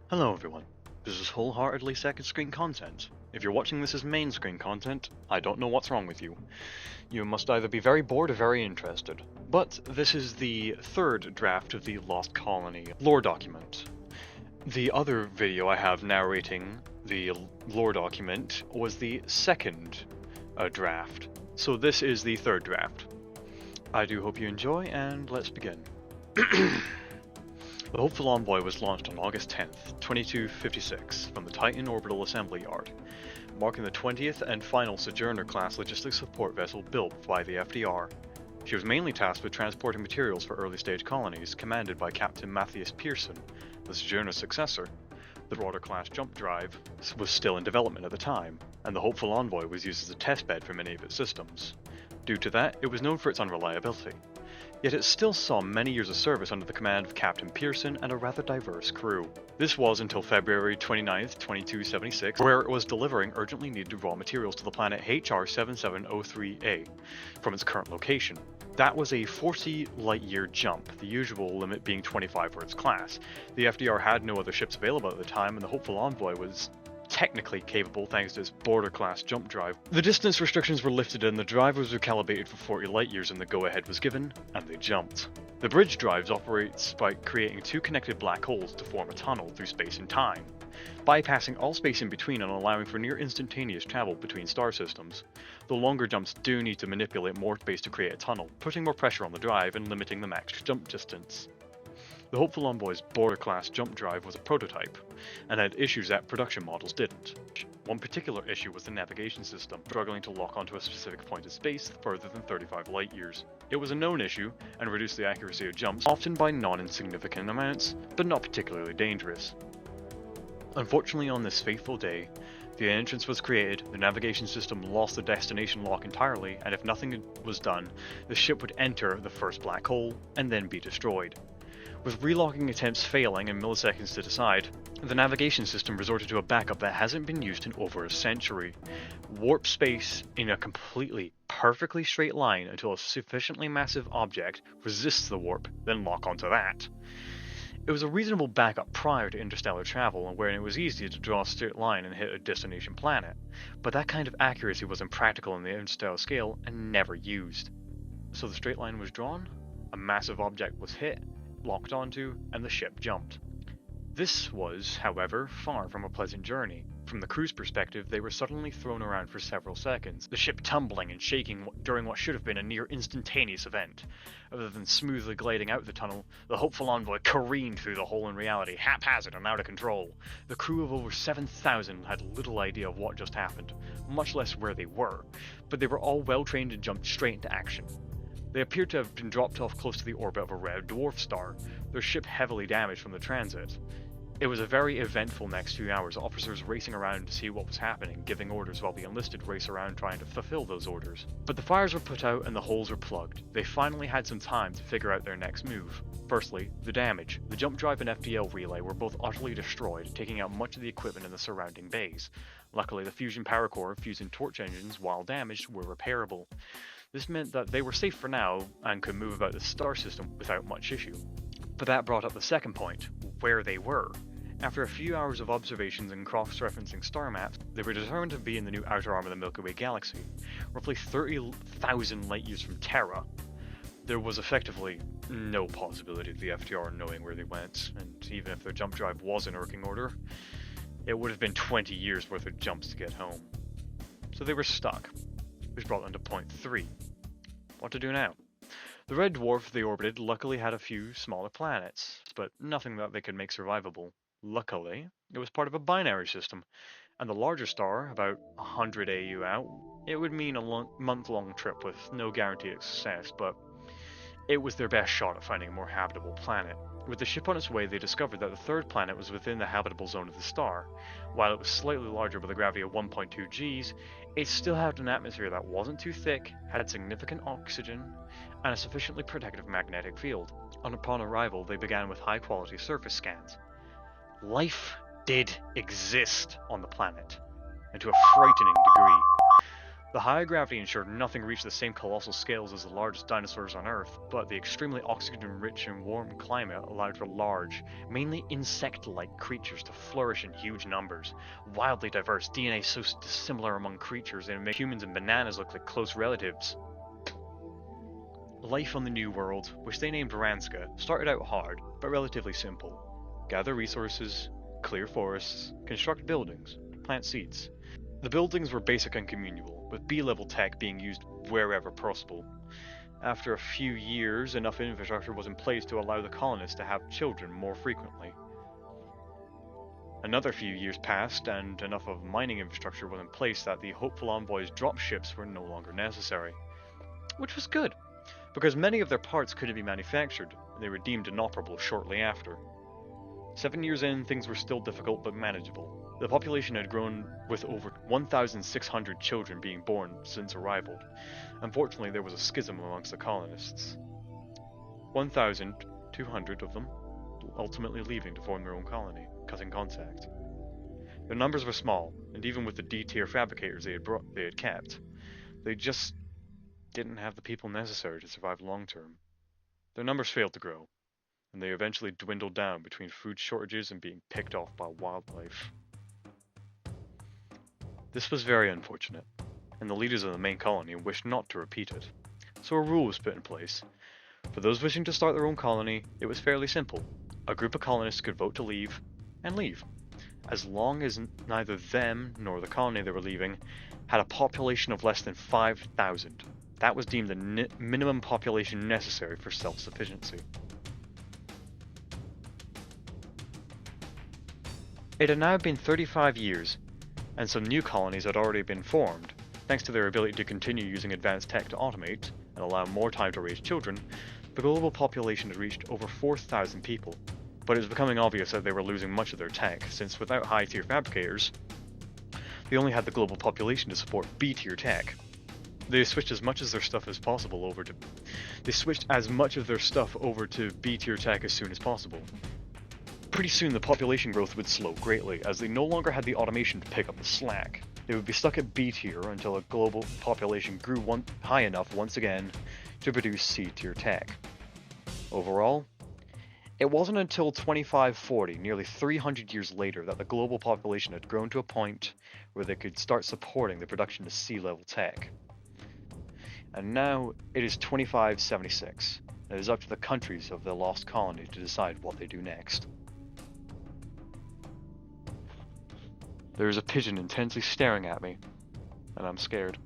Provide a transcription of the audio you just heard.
Hello everyone, this is wholeheartedly second screen content. If you're watching this as main screen content, I don't know what's wrong with you. You must either be very bored or very interested. But this is the third draft of the Lost Colony lore document. The other video I have narrating the lore document was the second draft, so this is the third draft. I do hope you enjoy, and let's begin. The Hopeful Envoy was launched on August 10th, 2256, from the Titan Orbital Assembly Yard, marking the 20th and final Sojourner-class logistics support vessel built by the FDR. She was mainly tasked with transporting materials for early-stage colonies, commanded by Captain Matthias Pearson, the Sojourner's successor. The broader-class jump drive was still in development at the time, and the Hopeful Envoy was used as a testbed for many of its systems. Due to that, it was known for its unreliability. Yet it still saw many years of service under the command of Captain Pearson and a rather diverse crew. This was until February 29th, 2276, where it was delivering urgently needed raw materials to the planet HR7703A from its current location. That was a 40 light-year jump, the usual limit being 25 for its class. The FDR had no other ships available at the time, and the Hopeful Envoy was technically capable thanks to its border-class jump drive. The distance restrictions were lifted and the drive was recalibrated for 40 light-years, and the go-ahead was given, and they jumped. The bridge drives operates by creating two connected black holes to form a tunnel through space and time, bypassing all space in between and allowing for near instantaneous travel between star systems. The longer jumps do need to manipulate more space to create a tunnel, putting more pressure on the drive and limiting the max jump distance. The Hopeful Envoy's border-class jump drive was a prototype, and had issues that production models didn't. One particular issue was the navigation system, struggling to lock onto a specific point in space further than 35 light-years. It was a known issue, and reduced the accuracy of jumps, often by non-insignificant amounts, but not particularly dangerous. Unfortunately, on this fateful day, the entrance was created, the navigation system lost the destination lock entirely, and if nothing was done, the ship would enter the first black hole, and then be destroyed. With relocking attempts failing and milliseconds to decide, the navigation system resorted to a backup that hasn't been used in over a century. Warp space in a completely, perfectly straight line until a sufficiently massive object resists the warp, then lock onto that. It was a reasonable backup prior to interstellar travel, and wherein it was easy to draw a straight line and hit a destination planet, but that kind of accuracy was impractical on the interstellar scale and never used. So the straight line was drawn, a massive object was hit, locked onto, and the ship jumped. This was, however, far from a pleasant journey. From the crew's perspective, they were suddenly thrown around for several seconds, the ship tumbling and shaking during what should have been a near instantaneous event. Rather than smoothly gliding out the tunnel, the Hopeful Envoy careened through the hole in reality, haphazard and out of control. The crew of over 7,000 had little idea of what just happened, much less where they were, but they were all well trained and jumped straight into action. They appeared to have been dropped off close to the orbit of a red dwarf star, their ship heavily damaged from the transit. It was a very eventful next few hours, officers racing around to see what was happening, giving orders while the enlisted race around trying to fulfill those orders. But the fires were put out and the holes were plugged. They finally had some time to figure out their next move. Firstly, the damage. The jump drive and FDL relay were both utterly destroyed, taking out much of the equipment in the surrounding bays. Luckily, the fusion power core, fusing torch engines, while damaged, were repairable. This meant that they were safe for now and could move about the star system without much issue. But that brought up the second point, where they were. After a few hours of observations and cross-referencing star maps, they were determined to be in the new outer arm of the Milky Way galaxy, roughly 30,000 light-years from Terra. There was effectively no possibility of the FDR knowing where they went, and even if their jump drive was in working order, it would have been 20 years worth of jumps to get home. So they were stuck, which brought them to point 3. What to do now? The red dwarf they orbited luckily had a few smaller planets, but nothing that they could make survivable. Luckily, it was part of a binary system, and the larger star, about 100 AU out, it would mean a month-long trip with no guarantee of success, but it was their best shot at finding a more habitable planet. With the ship on its way, they discovered that the third planet was within the habitable zone of the star. While it was slightly larger with a gravity of 1.2 Gs, it still had an atmosphere that wasn't too thick, had significant oxygen, and a sufficiently protective magnetic field. Upon arrival, they began with high-quality surface scans. Life did exist on the planet, and to a frightening degree. The high gravity ensured nothing reached the same colossal scales as the largest dinosaurs on Earth, but the extremely oxygen-rich and warm climate allowed for large, mainly insect-like creatures to flourish in huge numbers. Wildly diverse, DNA so dissimilar among creatures and it makes humans and bananas look like close relatives. Life on the New World, which they named Ranska, started out hard, but relatively simple. Gather resources, clear forests, construct buildings, plant seeds. The buildings were basic and communal, with B-level tech being used wherever possible. After a few years, enough infrastructure was in place to allow the colonists to have children more frequently. Another few years passed, and enough of mining infrastructure was in place that the hopeful envoys' dropships were no longer necessary. Which was good, because many of their parts couldn't be manufactured, and they were deemed inoperable shortly after. 7 years in, things were still difficult but manageable. The population had grown, with over 1,600 children being born since arrival. Unfortunately, there was a schism amongst the colonists. 1,200 of them ultimately leaving to form their own colony, cutting contact. Their numbers were small, and even with the D-tier fabricators they had kept, they just didn't have the people necessary to survive long term. Their numbers failed to grow, and they eventually dwindled down between food shortages and being picked off by wildlife. This was very unfortunate, and the leaders of the main colony wished not to repeat it. So a rule was put in place. For those wishing to start their own colony, it was fairly simple. A group of colonists could vote to leave, and leave, as long as neither them nor the colony they were leaving had a population of less than 5,000. That was deemed the minimum population necessary for self-sufficiency. It had now been 35 years, and some new colonies had already been formed. Thanks to their ability to continue using advanced tech to automate and allow more time to raise children, the global population had reached over 4,000 people. But it was becoming obvious that they were losing much of their tech, since without high-tier fabricators, they only had the global population to support B-tier tech. They switched as much of their stuff over to B-tier tech as soon as possible. Pretty soon the population growth would slow greatly, as they no longer had the automation to pick up the slack. They would be stuck at B tier until a global population grew high enough once again to produce C tier tech. Overall, it wasn't until 2540, nearly 300 years later, that the global population had grown to a point where they could start supporting the production of C-level tech. And now it is 2576, and it is up to the countries of the lost colony to decide what they do next. There is a pigeon intensely staring at me, and I'm scared.